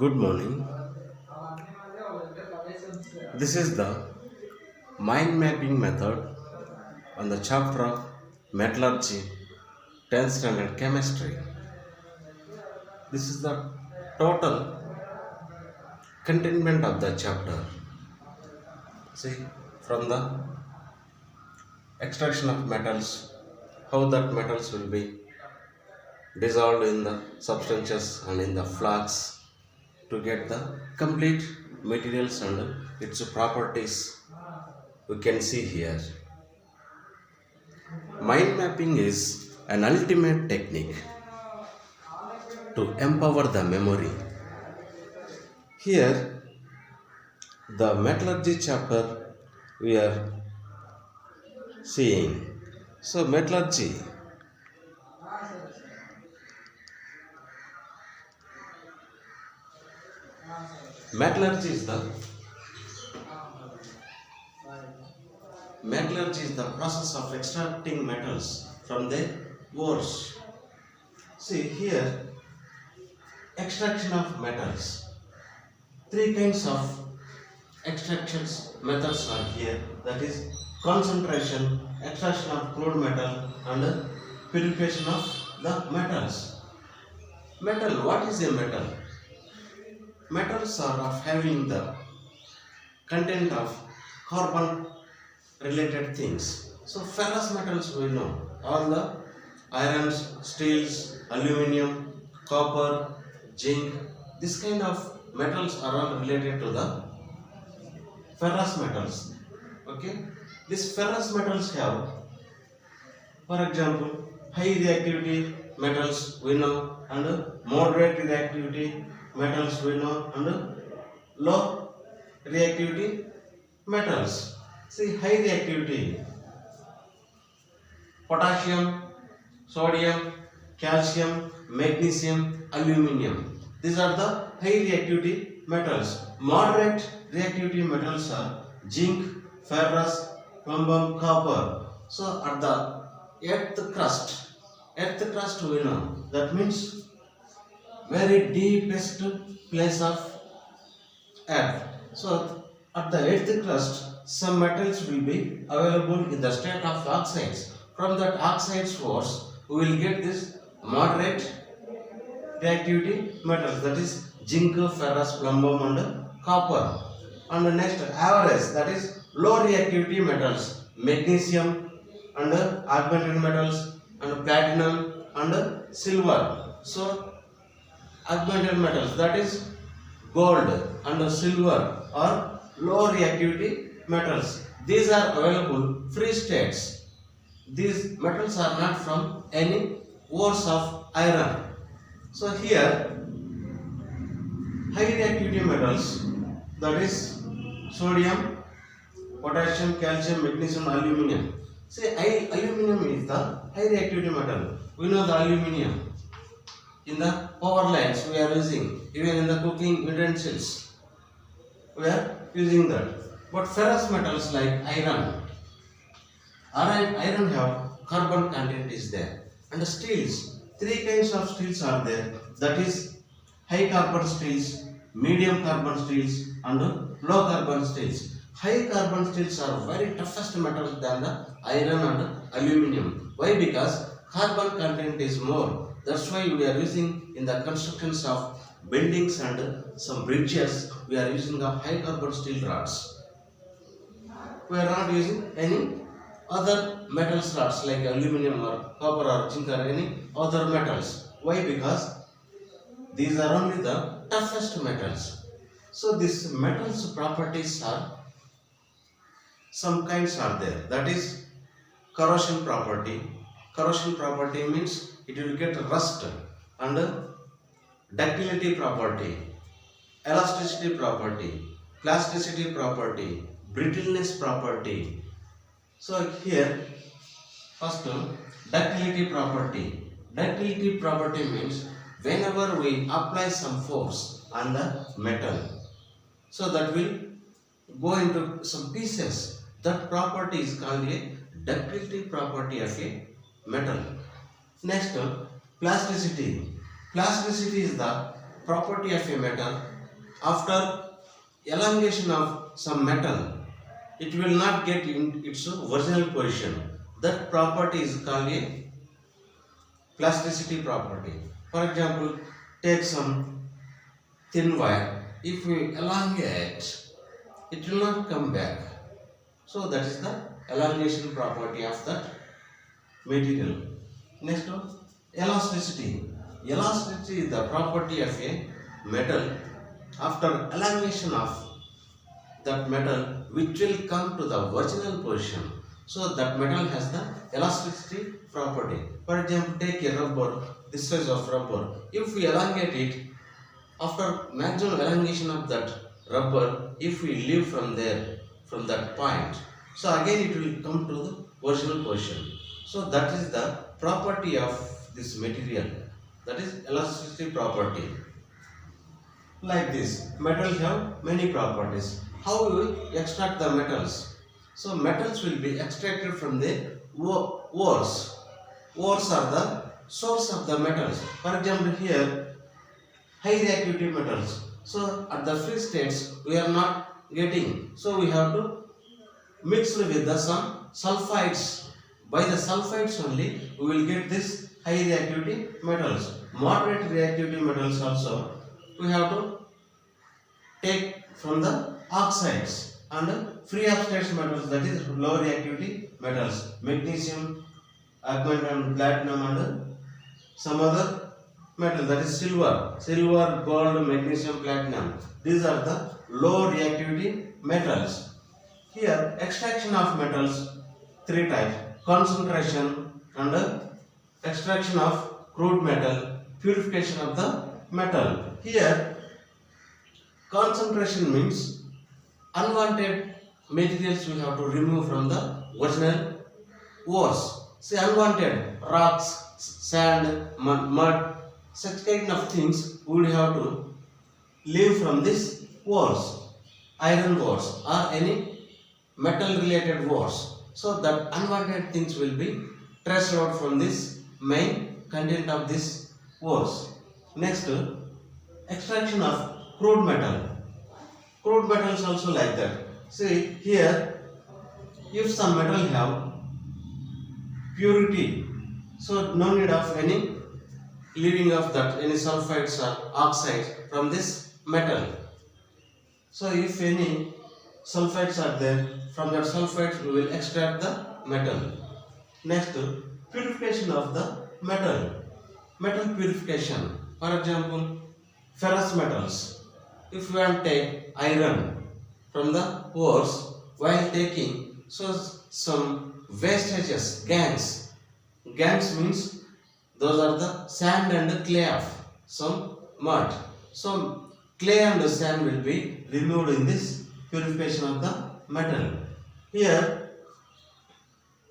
Good morning. This is the mind mapping method on the chapter of metallurgy, 10th standard chemistry. This is the total containment of the chapter. See, from the extraction of metals, how that metals will be dissolved in the substances and in the flux to get the complete materials and its properties we can see here. Mind mapping is an ultimate technique to empower the memory. Here, the metallurgy chapter we are seeing. So, metallurgy is the metallurgy is the process of extracting metals from the ores. See here, extraction of metals. Three kinds of extractions methods are here. That is concentration, extraction of crude metal, and purification of the metals. Metal. What is a metal? Metals are of having the content of carbon related things. So ferrous metals we know all the irons, steels, aluminium, copper, zinc. This kind of metals are all related to the ferrous metals. Okay, these ferrous metals have, for example, high reactivity metals we know, and moderate reactivity metals we know, and low reactivity metals. See, high reactivity: potassium, sodium, calcium, magnesium, aluminium. These are the high reactivity metals. Moderate reactivity metals are zinc, ferrous, chromium, copper. So at the earth crust we know, that means very deepest place of earth. So at the earth crust, some metals will be available in the state of oxides. From that oxide source, we will get this moderate reactivity metals, that is zinc, ferrous, chromium, and copper. And the next average, that is low reactivity metals, magnesium and augmented metals and platinum and silver. So augmented metals, that is gold and silver, are low reactivity metals. These are available free states. These metals are not from any ores of iron. So here, high reactivity metals, that is sodium, potassium, calcium, magnesium, aluminium. Say aluminium is the high reactivity metal. We know the aluminium in the power lines we are using, even in the cooking utensils we are using that. But ferrous metals like iron have carbon content is there. And steels, three kinds of steels are there, that is high carbon steels, medium carbon steels, and low carbon steels. High carbon steels are very toughest metals than the iron and aluminium. Why? Because carbon content is more. That's why we are using in the constructions of buildings and some bridges, we are using the high carbon steel rods. We are not using any other metals rods like aluminium or copper or zinc or any other metals. Why? Because these are only the toughest metals. So these metals properties are, some kinds are there, that is corrosion property. Corrosion property means it will get rust, and ductility property, elasticity property, plasticity property, brittleness property. So here, first ductility property. Ductility property means whenever we apply some force on the metal, so that will go into some pieces. That property is called a ductility property of a metal. Next, plasticity. Plasticity is the property of a metal, after elongation of some metal, it will not get in its original position. That property is called a plasticity property. For example, take some thin wire. If we elongate, it will not come back. So that is the elongation property of that material. Next one, elasticity. Elasticity is the property of a metal. After elongation of that metal, which will come to the original position. So that metal has the elasticity property. For example, take a rubber, this size of rubber. If we elongate it, after maximum elongation of that rubber, if we leave from there, from that point, so again it will come to the original position. So that is the property of this material. That is elasticity property. Like this, metals have many properties. How we extract the metals? So metals will be extracted from the ores. Ores are the source of the metals. For example, here high reactivity metals. So at the free states we are not getting. So we have to mix with the some sulfides. By the sulfides only we will get this high reactivity metals. Moderate reactivity metals also we have to take from the oxides, and free of states metals, that is low reactivity metals, magnesium, augmentin, platinum, and some other metal, that is silver, gold, magnesium, platinum. These are the low reactivity metals. Here extraction of metals, three types: concentration and extraction of crude metal, purification of the metal. Here concentration means unwanted materials we have to remove from the original ores. See, unwanted rocks, sand, mud, such kind of things we would have to leave from this ores, iron ores or any metal related ores. So that unwanted things will be traced out from this main content of this ores. Next, extraction of crude metal. Crude metals also like that. See here, if some metal have purity, so no need of any leaving of that any sulfides or oxides from this metal. So if any sulfides are there, from that sulfides we will extract the metal. Next, purification of the metal. Metal purification. For example, ferrous metals. If we want to take iron from the ores, while taking, so some wastages, gangs. Gangs means those are the sand and clay of some mud. So clay and sand will be removed in this purification of the metal. Here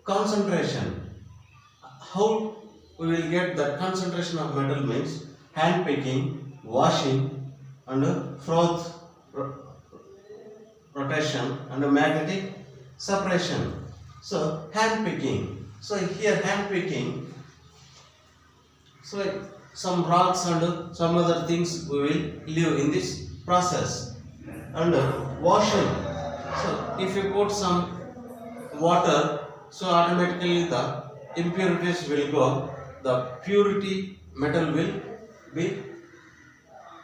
concentration. How we will get the concentration of metal means hand picking, washing, and froth rotation and magnetic separation. So hand picking. So here hand picking. So some rocks and some other things we will leave in this process. And washing. So if you put some water, so automatically the impurities will go. The purity metal will be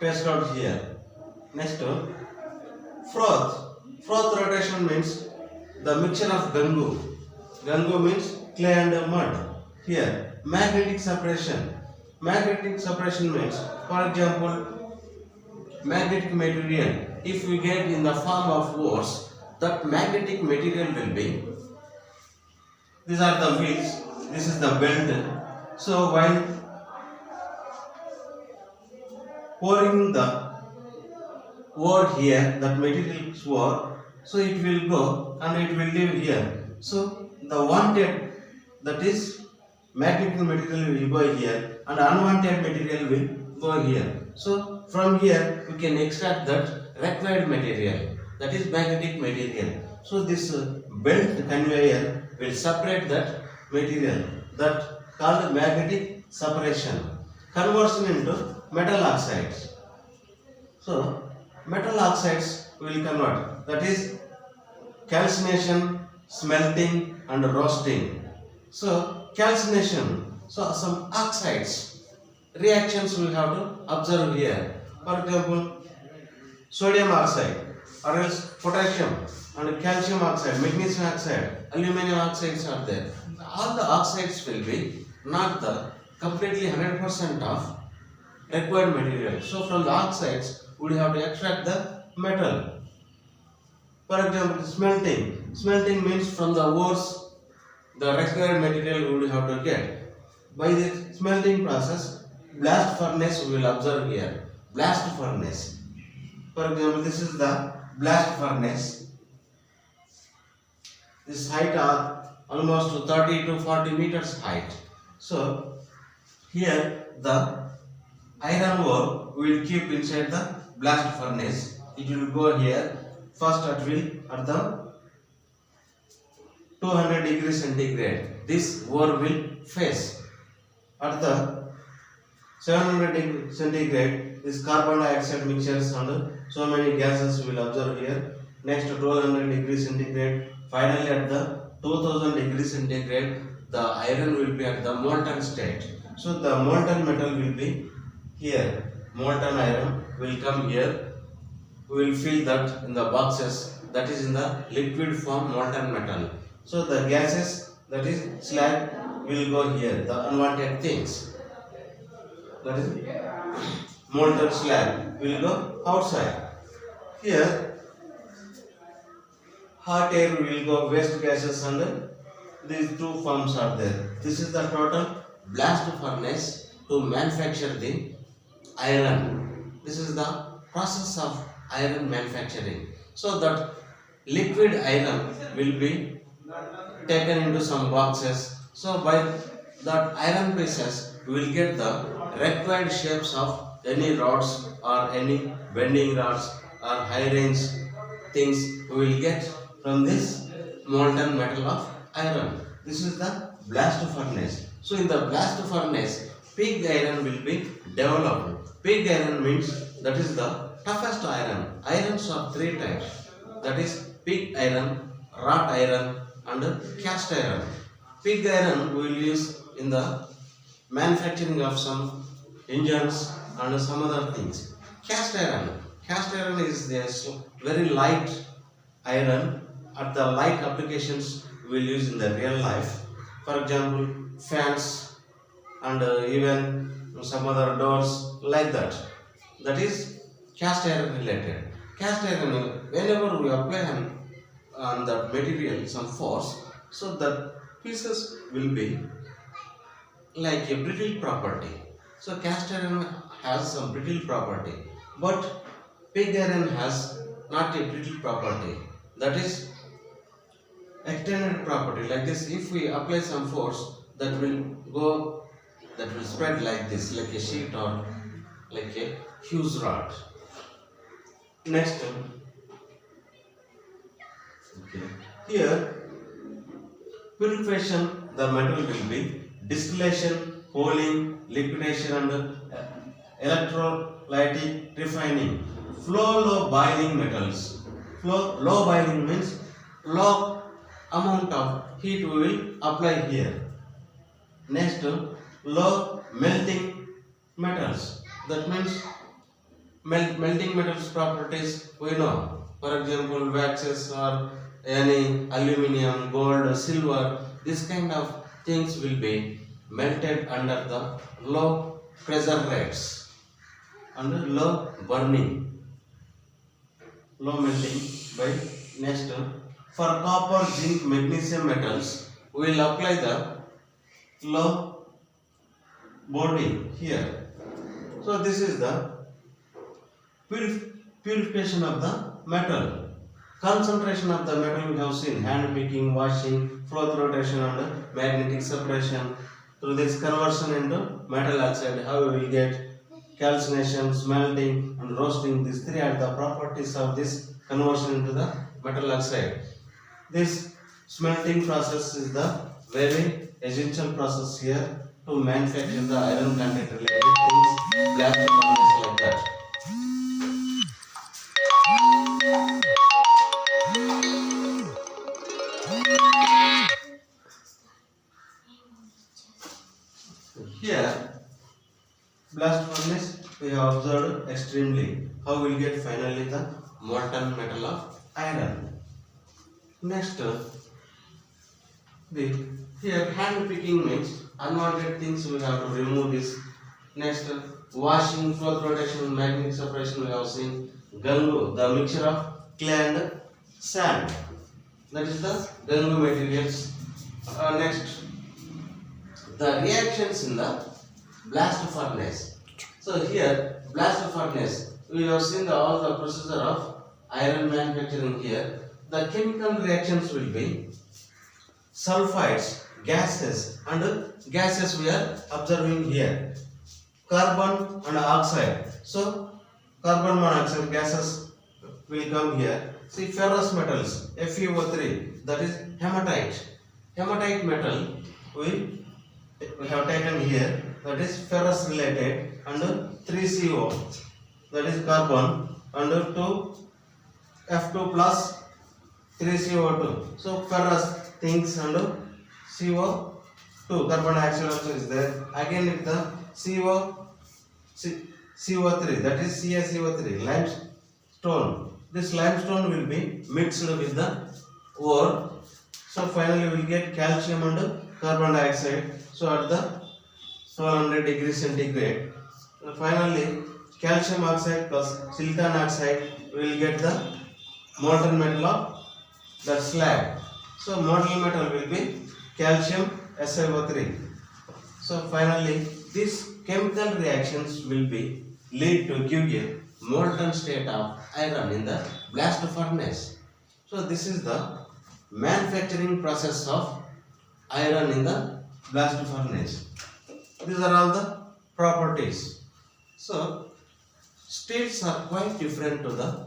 passed out here. Next, froth. Froth rotation means the mixture of gangu. Gangu means clay and mud. Here, magnetic separation. Magnetic separation means, for example, magnetic material. If we get in the form of ores, that magnetic material will be. These are the wheels. This is the belt. So while pouring the ore here, that material is ore, so it will go and it will live here. So the wanted, that is magnetic material will go here and unwanted material will go here. So from here we can extract that required material, that is magnetic material. So this belt conveyor will separate that material, that called magnetic separation. Conversion into metal oxides. So metal oxides will convert, that is calcination, smelting and roasting. So calcination, so some oxides reactions we have to observe here. For example, sodium oxide or else potassium and calcium oxide, magnesium oxide, aluminum oxides are there. All the oxides will be not the completely 100% of required material. So from the oxides we have to extract the metal. For example, smelting. Smelting means from the ores the required material we will have to get. By the smelting process, blast furnace we will observe here. Blast furnace. For example, this is the blast furnace. This height are almost 30 to 40 meters height. So here the iron ore will keep inside the blast furnace. It will go here. First at the 200 degrees centigrade. This ore will face. At the 700 degrees centigrade, this carbon dioxide mixtures and so many gases will observe here. Next 1200 degrees centigrade. Finally at the 2000 degrees centigrade, the iron will be at the molten state. So the molten metal will be here. Molten iron will come here. We will fill that in the boxes, that is in the liquid form molten metal. So the gases, that is slag, will go here, the unwanted things. That is molten slag will go outside. Here hot air will go, waste gases, and these two forms are there. This is the total blast furnace to manufacture the iron. This is the process of iron manufacturing. So that liquid iron will be taken into some boxes. So by that iron pieces we will get the required shapes of any rods or any bending rods or high range things we will get from this molten metal of iron. This is the blast furnace. So in the blast furnace, pig iron will be developed. Pig iron means that is the toughest iron. Irons are three types. That is pig iron, wrought iron and cast iron. Pig iron we will use in the manufacturing of some engines and some other things. Cast iron. Cast iron is this very light iron. At the light applications we will use in the real life. For example, fans and even some other doors like that. That is cast iron related. Cast iron, whenever we apply on that material some force, so that pieces will be like a brittle property. So cast iron has some brittle property, but pig iron has not a brittle property. That is extended property. Like this, if we apply some force, that will go, that will spread like this, like a sheet or like a huge rod. Next, here purification, the metal will be distillation, cooling, liquidation and electrolytic refining. Flow low boiling metals. Flow low boiling means low amount of heat we will apply here. Next, low melting metals. That means melting metals properties we know. For example, waxes or any aluminium, gold, silver, this kind of things will be melted under the low pressure rates and low burning, low melting by. Next, for copper, zinc, magnesium metals, we will apply the low bonding here. So this is the purification of the metal. Concentration of the metal we have seen: hand picking, washing, flow rotation and magnetic separation. Through this conversion into metal oxide, how we will get calcination, smelting and roasting. These three are the properties of this conversion into the metal oxide. This smelting process is the very essential process here to manufacture the iron content related things, blast furnace like that. observed extremely. How will get finally the molten metal of iron. Next, the here hand picking means unwanted things we have to remove this. Next, washing, flow protection, magnetic separation we have seen. Gangu, the mixture of clay and sand. That is the Gangu materials. Next, the reactions in the blast furnace. So here, blast furnace, we have seen all the procedure of iron manufacturing here. The chemical reactions will be sulfides, gases, and gases we are observing here. Carbon and oxide. So carbon monoxide gases will come here. See ferrous metals, FeO3, that is hematite. Hematite metal we have taken here, that is ferrous related, and 3CO, that is carbon, and 2 F2 plus 3CO2. So ferrous things and CO2, carbon dioxide also is there. Again with the CO3, that is CaCO3, limestone. This limestone will be mixed with the ore. So finally we will get calcium and carbon dioxide. So at the 1200 degrees centigrade, finally calcium oxide plus silicon oxide, we will get the molten metal of the slag. So molten metal will be calcium SiO3. So finally these chemical reactions will be lead to give a molten state of iron in the blast furnace. So this is the manufacturing process of iron in the blast furnace. These are all the properties. So steels are quite different to the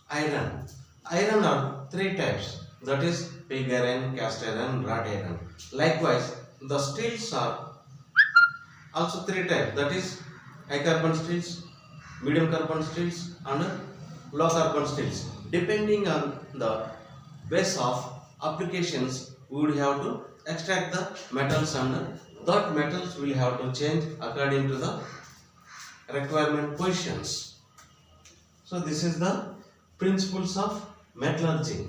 iron. Iron are three types, that is pig iron, cast iron, wrought iron. Likewise, the steels are also three types, that is high carbon steels, medium carbon steels, and low carbon steels. Depending on the base of applications, we would have to extract the metals, and that metals will have to change according to the requirement positions. So this is the principles of metallurgy.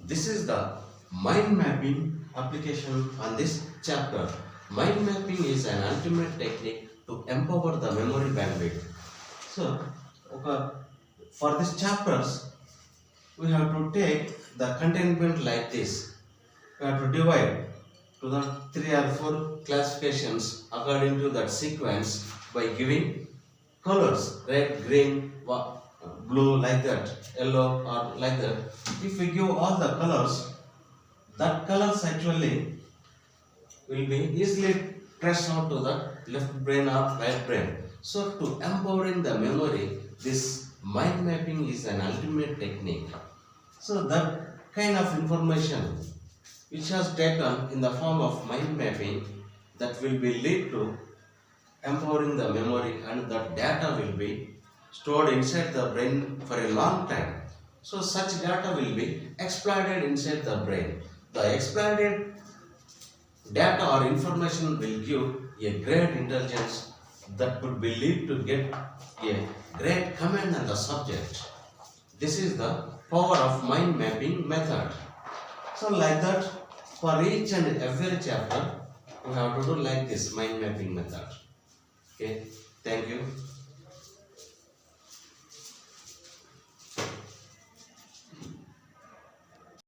This is the mind mapping application on this chapter. Mind mapping is an ultimate technique to empower the memory bandwidth. So for these chapters, we have to take the containment like this. We have to divide to the 3 or 4 classifications according to that sequence by giving colors, red, green, blue, like that, yellow, or like that. If we give all the colors, that colors actually will be easily traced out to the left brain or right brain. So to empowering the memory, this mind mapping is an ultimate technique. So that kind of information which has taken in the form of mind mapping, that will be lead to empowering the memory, and that data will be stored inside the brain for a long time. So such data will be exploited inside the brain. The exploited data or information will give a great intelligence that would be lead to get a great command on the subject. This is the power of mind mapping method. So like that, for each and every chapter, we have to do like this mind mapping method. Okay, thank you.